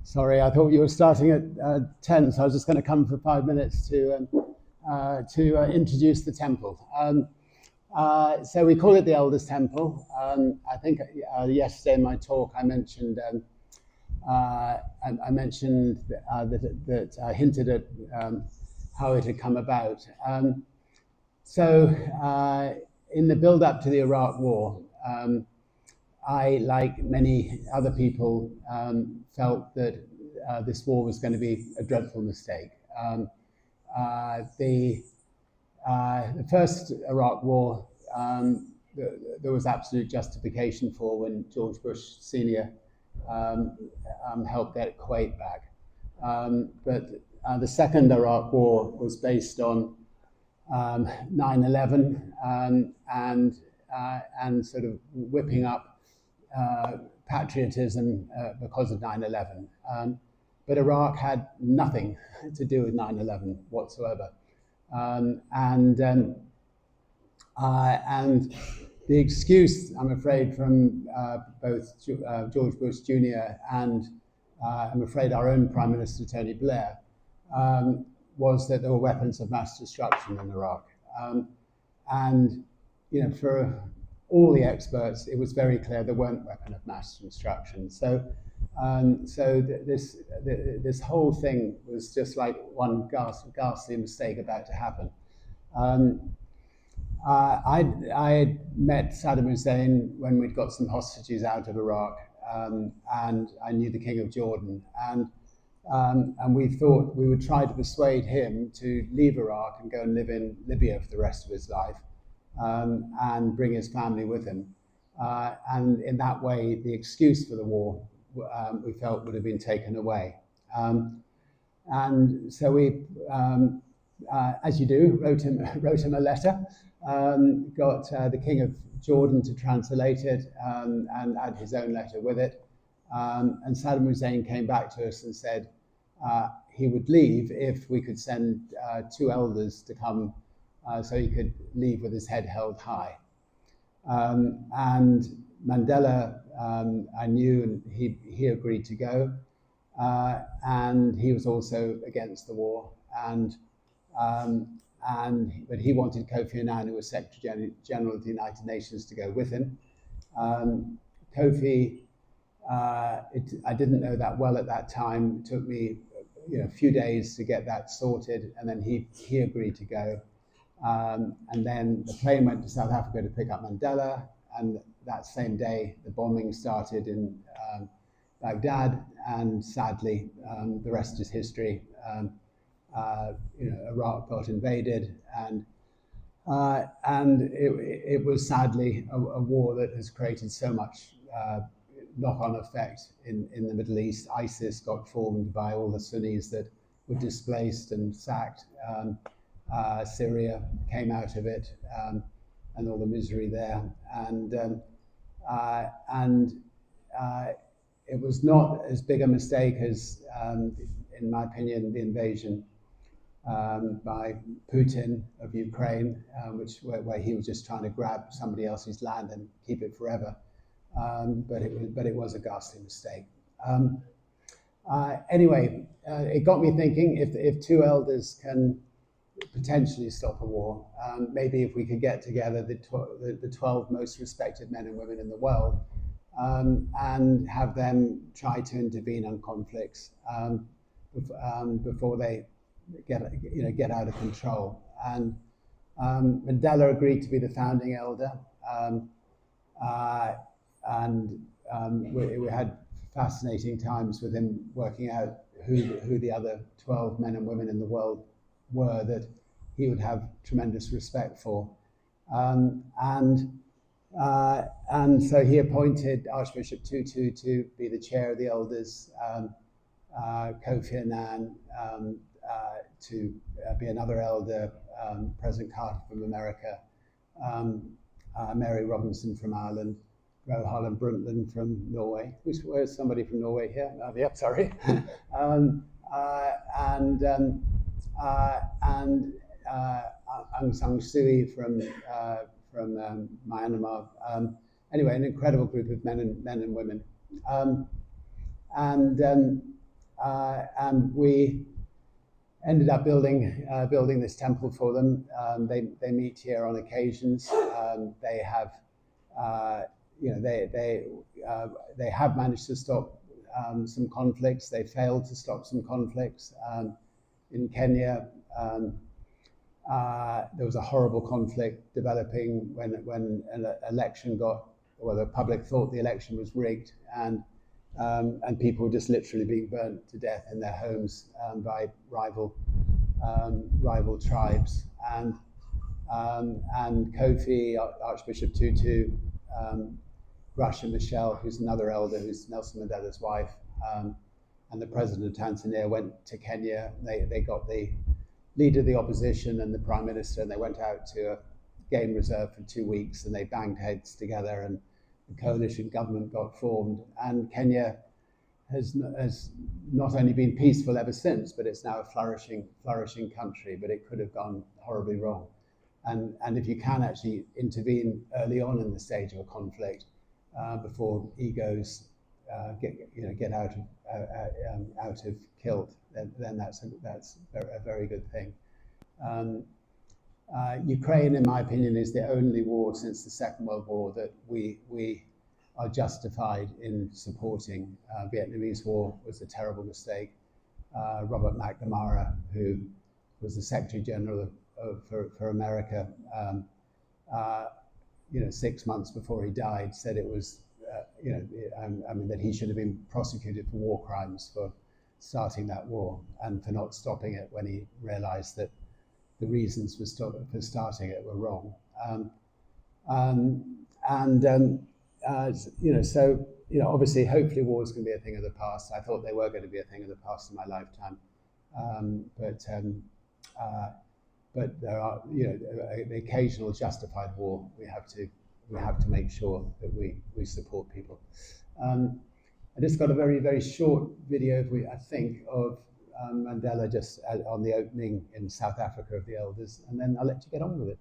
Sorry, I thought you were starting at 10, so I was just going to come for 5 minutes to introduce the temple. So we call it the Elders Temple. I think yesterday in my talk I mentioned that I hinted at how it had come about. So in the build-up to the Iraq War, I, like many other people, felt that this war was going to be a dreadful mistake. The first Iraq War, there was absolute justification for when George Bush Sr. Helped get Kuwait back. But the second Iraq War was based on 9/11 and sort of whipping up patriotism because of 9/11. But Iraq had nothing to do with 9/11 whatsoever. And the excuse, I'm afraid, from both George Bush Jr. and I'm afraid our own Prime Minister Tony Blair was that there were weapons of mass destruction in Iraq. And for all the experts, it was very clear there weren't weapons of mass destruction. So this whole thing was just like one ghastly mistake about to happen. I met Saddam Hussein when we'd got some hostages out of Iraq, and I knew the King of Jordan, and we thought we would try to persuade him to leave Iraq and go and live in Libya for the rest of his life, and bring his family with him. And in that way, the excuse for the war, we felt, would have been taken away. And so we, as you do, wrote him a letter, got the King of Jordan to translate it and add his own letter with it. And Saddam Hussein came back to us and said he would leave if we could send 2 elders to come so he could leave with his head held high. And Mandela, I knew, and he agreed to go. And he was also against the war. But he wanted Kofi Annan, who was Secretary General of the United Nations, to go with him. Kofi, I didn't know that well at that time. It took me a few days to get that sorted, and then he agreed to go. And then the plane went to South Africa to pick up Mandela, and that same day the bombing started in Baghdad, and sadly the rest is history. Iraq got invaded, and it was sadly a war that has created so much knock-on effect in the Middle East. ISIS got formed by all the Sunnis that were displaced and sacked. Syria came out of it, and all the misery there. And it was not as big a mistake as, in my opinion, the invasion by Putin of Ukraine, where he was just trying to grab somebody else's land and keep it forever. But it was a ghastly mistake. Anyway, it got me thinking, if 2 elders can potentially stop a war, maybe if we could get together the 12 most respected men and women in the world, and have them try to intervene on conflicts before they get out of control. And Mandela agreed to be the founding elder, we had fascinating times with him working out who the other 12 men and women in the world were that he would have tremendous respect for. And so he appointed Archbishop Tutu to be the chair of the elders, Kofi Annan to be another elder, President Carter from America, Mary Robinson from Ireland, Gro Harlem Brundtland from Norway. Where's somebody from Norway here? Oh, yep, sorry. And Aung San Suu Kyi from Myanmar. Anyway, an incredible group of men and women. and we ended up building this temple for them. They meet here on occasions. They have, they have managed to stop some conflicts. They failed to stop some conflicts in Kenya. There was a horrible conflict developing when an election the public thought the election was rigged, and people were just literally being burnt to death in their homes by rival tribes. And Kofi, Archbishop Tutu, Gracia Michelle, who's another elder, who's Nelson Mandela's wife, and the president of Tanzania went to Kenya. They got the leader of the opposition and the prime minister, and they went out to a game reserve for 2 weeks, and they banged heads together, and the coalition government got formed. And Kenya has not only been peaceful ever since, but it's now a flourishing country. But it could have gone horribly wrong. And if you can actually intervene early on in the stage of a conflict, before egos get out of kilt, then that's a very good thing. Ukraine, in my opinion, is the only war since the Second World War that we are justified in supporting. Vietnamese War was a terrible mistake. Robert McNamara, who was the Secretary General for America, 6 months before he died, said it was, that he should have been prosecuted for war crimes for starting that war and for not stopping it when he realized that the reasons for starting it were wrong. Obviously, hopefully wars can be a thing of the past. I thought they were going to be a thing of the past in my lifetime. But there are, the occasional justified war. We have to make sure that we support people. I just got a very, very short video, I think, of Mandela just on the opening in South Africa of the Elders, and then I'll let you get on with it.